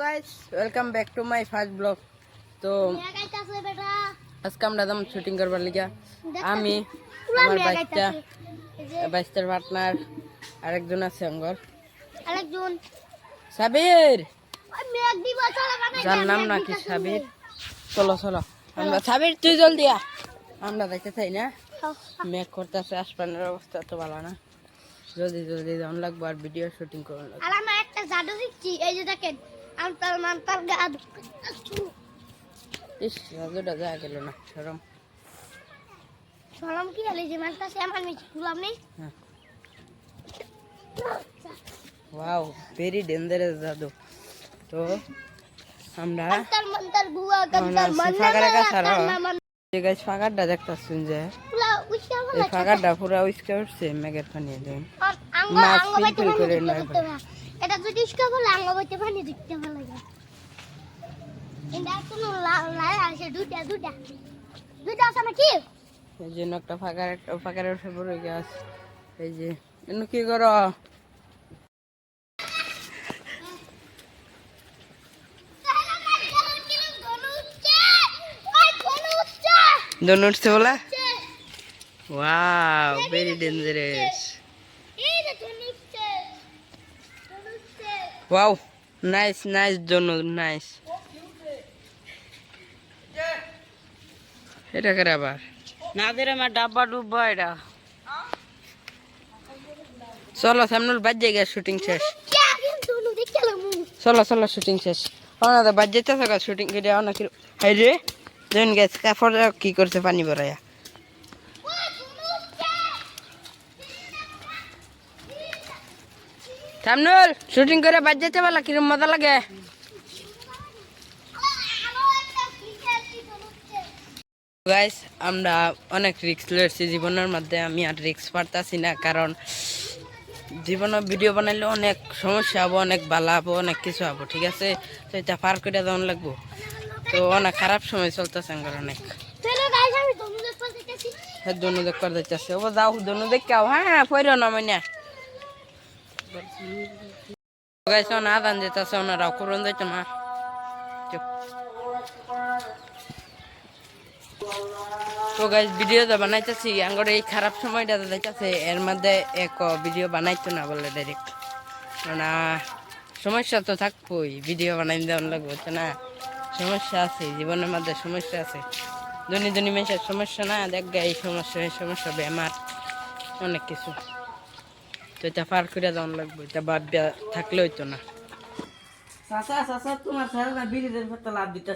Guys welcome back to my first blog. তো আজকে আমরা যাম শুটিং করবার লিগা। আমি আমার বাইস্তার পার্টনার আরেকজন আছে আঙ্গর আরেকজন সাবির, যার নাম নাকি সাবির। চলো চলো আমরা সাবির, তুই জলদি আ, আমরা যাইতে চাই না, মেঘ করতেছে, আসমানের অবস্থা তো ভালো না। জলদি জলদি যাওয়ান লাগবো আর ভিডিও শুটিং করুন লাগবো। আর আমরা একটা জাদু দেখছি, এই যে দেখেন আলতার মানতার গাদ। ইস জাদুটা যা গেল না, শরম সরম কি হলে যে মানটা সে আমার মিছি খুলাম নেই। ওয়াও ভেরি ডেঞ্জারাস জাদু। তো আমরা আলতার মানতার বুয়া গান্তার ফাঁকার কাছে মান্না যে গাছ ফাঁকারটা দেখতেছেন যে পুরা উইসা এই বলা ফাঁকারটা পুরো উইস্কা উঠছে মেঘের পানি দেন আঙ্গ মাছ আঙ্গ ফিল বাইতে ফিল পানি করে দেখতে নয় দেখতে ভালো। এটা যদি ইসকা বলে আঙ্গ বাইতে পানি দেখতে ভালো লাগে। এটা কোনো লাই আছে দুটা দুটা দুটা আছে নাকি? এই জন্য একটা ফাঁকারের উঠে পড়ে গাছ। এই যে এনে কি করো? দোন উঠছে বলা। Wow very dangerous. Wow nice nice দোনো নাইস। এটা করে আবার না দিলে আমার ডাব্বা ডুব্বা এটা। চলো সামনে বাজ জায়গা শুটিং শেষ। চলো চলো শুটিং শেষ। ওনাদের বাজ যেতে থাকা শুটিং করে অনেক হাই রে জয়েন গেছে কাপড় কি করছে পানি ভরাইয়া। সামনুল শুটিং করে বাজ যেতে বলা কিরম মজা লাগে। গাইস আমরা অনেক রিস্ক লড়ছি জীবনের মধ্যে, আমি আর রিস্ক পারতাছি না, কারণ জীবনে ভিডিও বানাইলে অনেক সমস্যা হবো, অনেক বালা হবো, অনেক কিছু হবো, ঠিক আছে। তো এটা পার করে দেওয়ান লাগবো। তো অনেক খারাপ সময় চলতেছে আমার অনেক। হ্যাঁ দনু দেখ করে দিতেছে ও যাও দনু দেখে আও। হ্যাঁ পড়ো না মানে গাইস না আদান যেতেছে, ওনারাও করুন যাইতো না। তো গাইস ভিডিও তো বানাইতেছি আঙ্গর এই খারাপ সময়টা যাইতেছে, এর মধ্যে এক ভিডিও বানাইতো না বলে ডাইরেক্ট না, সমস্যা তো থাকবোই, ভিডিও বানাই দেওয়ার লাগবে তো না, সমস্যা আছে জীবনের মধ্যে, সমস্যা আছে ধনী ধনী মেয়ের সমস্যা না, দেখ এই সমস্যা এই সমস্যা বেমার অনেক কিছু। তো এটা পার করে দেওয়ার লাগবে, এটা বাদ থাকলে হইতো না। চাচা চাচা তোমার সারা বিড়িদের লাভ দিতে